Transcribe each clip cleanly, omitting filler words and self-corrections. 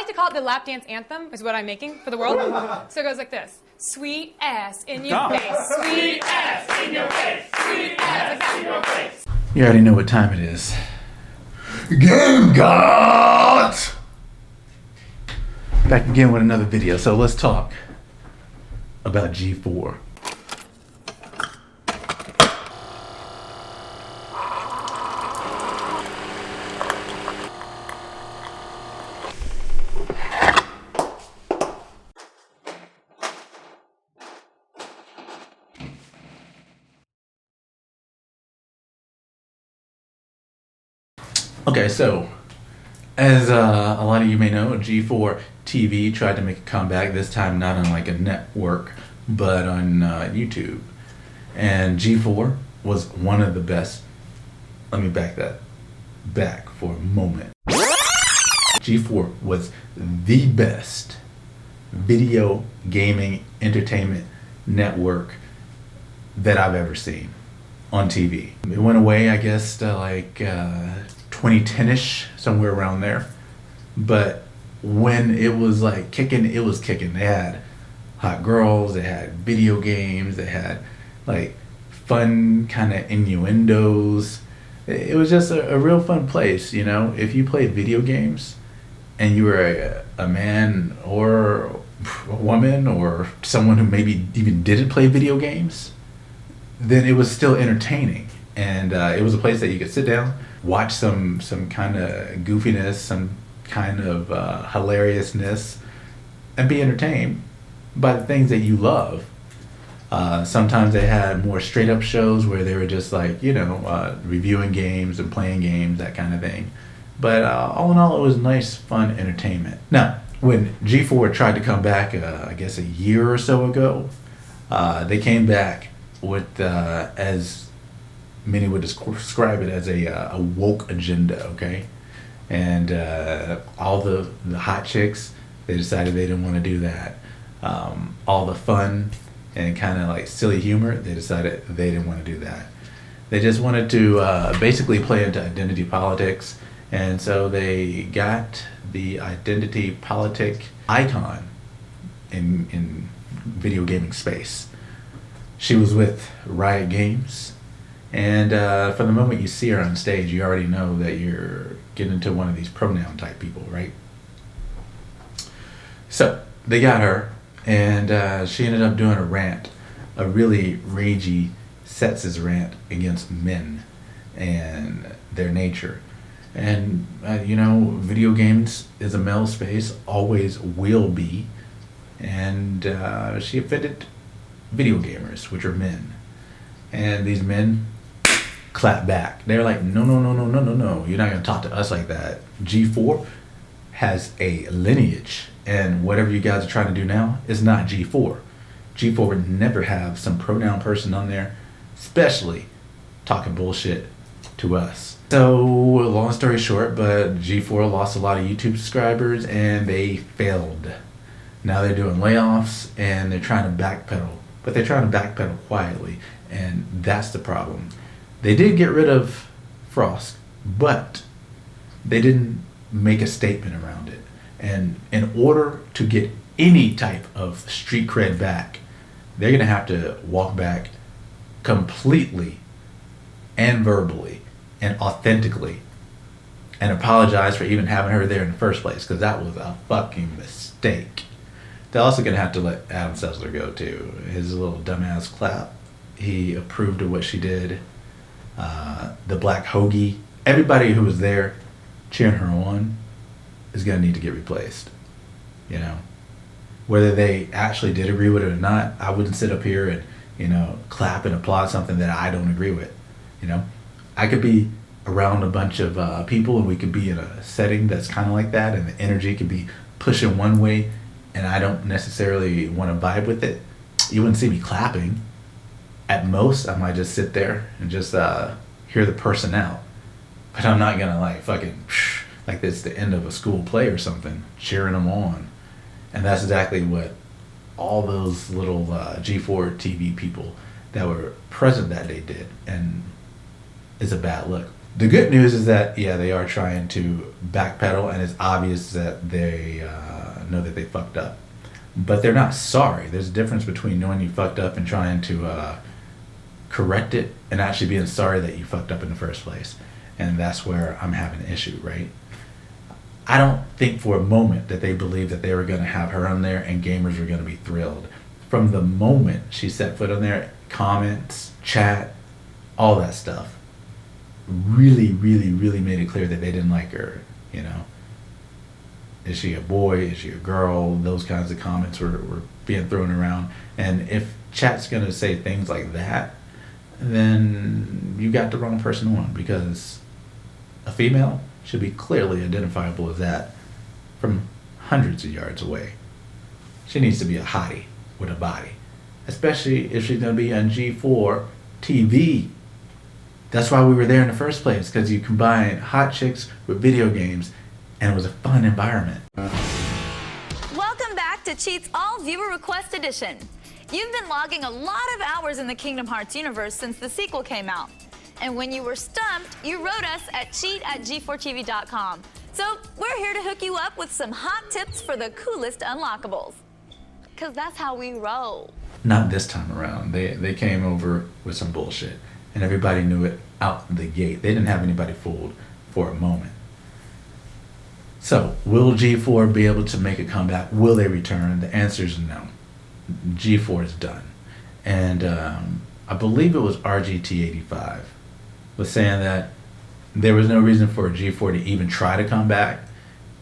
to call it the lap dance anthem, is what I'm making for the world. So it goes like this. Sweet ass in your face. Sweet ass in your face. Sweet ass in your face. You already know what time it is. Game Gods! Back again with another video. So let's talk about G4. Okay, so as a lot of you may know, G4 TV tried to make a comeback, this time not on like a network, but on YouTube. And G4 was one of the best. Let me back that back for a moment. G4 was the best video gaming entertainment network that I've ever seen on TV. It went away, I guess, to like 2010-ish, somewhere around there. But when it was like kicking, it was kicking. They had hot girls, they had video games, they had like fun kind of innuendos. It was just a real fun place, you know. If you played video games and you were a man or a woman or someone who maybe even didn't play video games, then it was still entertaining. And it was a place that you could sit down, watch some kind of goofiness, some kind of hilariousness, and be entertained by the things that you love. Sometimes they had more straight up shows where they were just like, you know, reviewing games and playing games, that kind of thing. But all in all, it was nice, fun entertainment. Now, when G4 tried to come back, I guess a year or so ago, they came back with, as many would describe it, as a woke agenda, okay? And all the hot chicks, they decided they didn't want to do that. All the fun and kind of like silly humor, they decided they didn't want to do that. They just wanted to basically play into identity politics, and so they got the identity politic icon in video gaming space. She was with Riot Games. And from the moment you see her on stage, you already know that you're getting into one of these pronoun type people, right? So they got her, and she ended up doing a rant, a really ragey, sexist rant against men and their nature. And you know, video games is a male space, always will be. And she offended video gamers, which are men. And these men clap back. They're like, no, you're not gonna talk to us like that. G4 has a lineage, and whatever you guys are trying to do now is not G4. G4 would never have some pronoun person on there, especially talking bullshit to us. So long story short, but G4 lost a lot of YouTube subscribers and they failed. Now they're doing layoffs and they're trying to backpedal, but they're trying to backpedal quietly, and that's the problem. They did get rid of Frost, but they didn't make a statement around it. And in order to get any type of street cred back, they're going to have to walk back completely and verbally and authentically and apologize for even having her there in the first place, because that was a fucking mistake. They're also going to have to let Adam Sessler go too. His little dumbass clap. He approved of what she did. The black hoagie, everybody who was there cheering her on is going to need to get replaced. You know, whether they actually did agree with it or not, I wouldn't sit up here and, you know, clap and applaud something that I don't agree with. You know, I could be around a bunch of people and we could be in a setting that's kind of like that, and the energy could be pushing one way and I don't necessarily want to vibe with it. You wouldn't see me clapping. At most, I might just sit there and just hear the person out. But I'm not gonna like fucking like it's the end of a school play or something, cheering them on. And that's exactly what all those little G4 TV people that were present that day did, and it's a bad look. The good news is that, yeah, they are trying to backpedal, and it's obvious that they know that they fucked up. But they're not sorry. There's a difference between knowing you fucked up and trying to correct it and actually being sorry that you fucked up in the first place. And that's where I'm having an issue, right? I don't think for a moment that they believed that they were going to have her on there and gamers were going to be thrilled. From the moment she set foot on there, comments, chat, all that stuff really, really, really made it clear that they didn't like her, you know. Is she a boy? Is she a girl? Those kinds of comments were being thrown around. And if chat's going to say things like that, then you got the wrong person on, because a female should be clearly identifiable as that from hundreds of yards away. She needs to be a hottie with a body, especially if she's going to be on G4 TV. That's why we were there in the first place, because you combine hot chicks with video games, and it was a fun environment. Welcome back to Cheat's All Viewer Request Edition. You've been logging a lot of hours in the Kingdom Hearts universe since the sequel came out. And when you were stumped, you wrote us at cheat@g4tv.com. So we're here to hook you up with some hot tips for the coolest unlockables. Because that's how we roll. Not this time around. They came over with some bullshit, and everybody knew it out the gate. They didn't have anybody fooled for a moment. So, will G4 be able to make a comeback? Will they return? The answer is no. G4 is done. And I believe it was RGT85 was saying that there was no reason for G4 to even try to come back,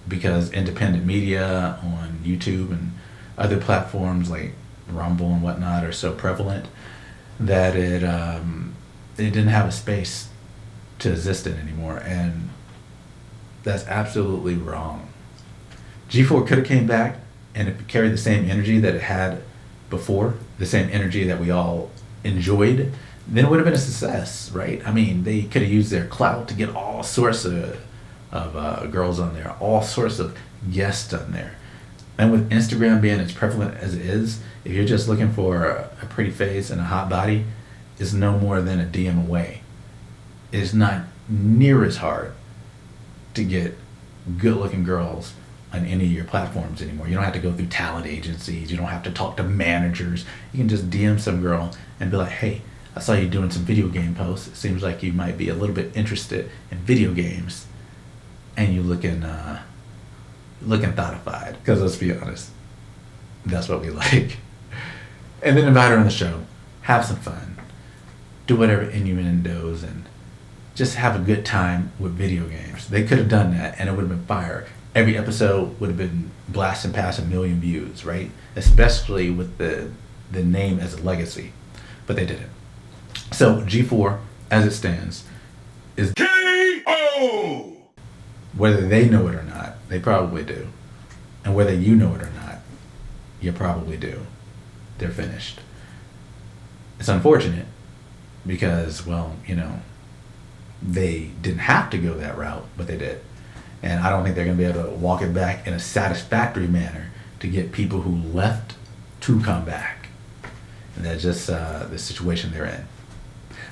because independent media on YouTube and other platforms like Rumble and whatnot are so prevalent that it didn't have a space to exist in anymore. And that's absolutely wrong. G4 could have came back, and if it carried the same energy that it had before, the same energy that we all enjoyed, then it would have been a success, right? I mean, they could have used their clout to get all sorts of girls on there, all sorts of guests on there. And with Instagram being as prevalent as it is, if you're just looking for a pretty face and a hot body, it's no more than a DM away. It's not near as hard to get good-looking girls on any of your platforms anymore. You don't have to go through talent agencies. You don't have to talk to managers. You can just DM some girl and be like, hey, I saw you doing some video game posts. It seems like you might be a little bit interested in video games. And you looking thoughtified. Because let's be honest, that's what we like. And then invite her on the show. Have some fun. Do whatever innuendos and just have a good time with video games. They could have done that, and it would have been fire. Every episode would have been blasting past 1 million views, right? Especially with the name as a legacy. But they didn't. So G4, as it stands, is KO! Whether they know it or not, they probably do. And whether you know it or not, you probably do. They're finished. It's unfortunate because, well, you know, they didn't have to go that route, but they did. And I don't think they're going to be able to walk it back in a satisfactory manner to get people who left to come back. And that's just the situation they're in.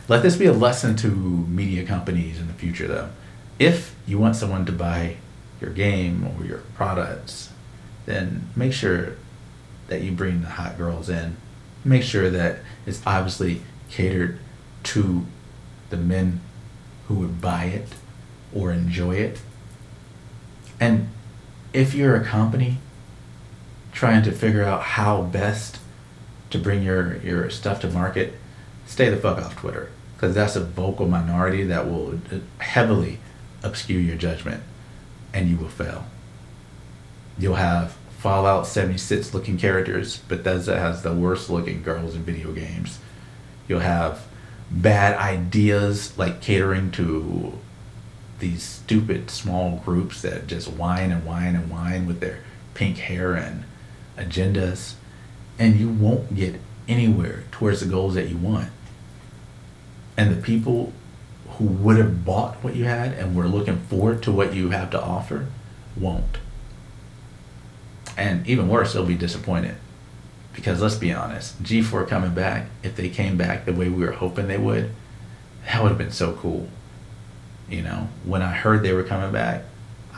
Let this be a lesson to media companies in the future, though. If you want someone to buy your game or your products, then make sure that you bring the hot girls in. Make sure that it's obviously catered to the men who would buy it or enjoy it. And if you're a company trying to figure out how best to bring your stuff to market, stay the fuck off Twitter, because that's a vocal minority that will heavily obscure your judgment, and you will fail. You'll have Fallout 76 looking characters, Bethesda has the worst looking girls in video games. You'll have bad ideas like catering to these stupid small groups that just whine and whine and whine with their pink hair and agendas, and you won't get anywhere towards the goals that you want. And the people who would have bought what you had and were looking forward to what you have to offer won't. And even worse, they'll be disappointed. Because let's be honest, G4 coming back, if they came back the way we were hoping they would, that would have been so cool. You know, when I heard they were coming back,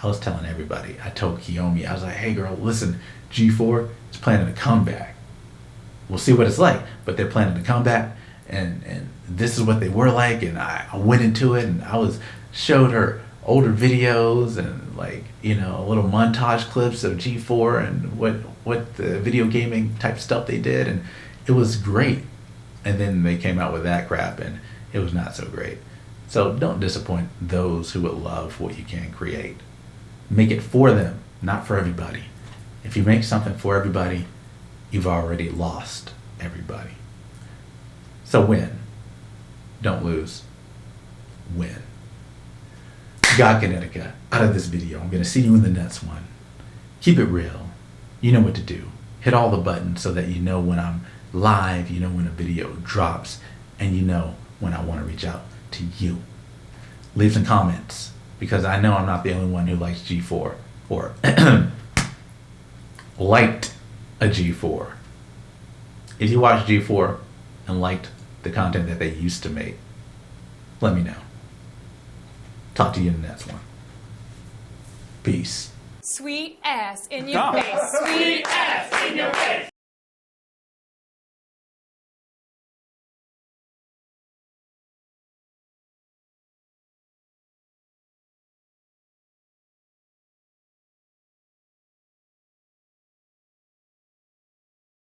I was telling everybody. I told Kiyomi, I was like, hey girl, listen, G4 is planning to come back. We'll see what it's like, but they're planning to come back, and this is what they were like. And I went into it, and showed her older videos and, like, you know, little montage clips of G4 and what the video gaming type stuff they did, and it was great. And then they came out with that crap, and it was not so great. So don't disappoint those who would love what you can create. Make it for them, not for everybody. If you make something for everybody, you've already lost everybody. So win. Don't lose. Win. God, Connecticut, out of this video, I'm going to see you in the next one. Keep it real. You know what to do. Hit all the buttons so that you know when I'm live, you know when a video drops, and you know when I want to reach out to you. Leave some comments, because I know I'm not the only one who likes G4 or liked a G4. If you watch G4 and liked the content that they used to make, let me know. Talk to you in the next one. Peace. Sweet ass in your face. Sweet ass in your face.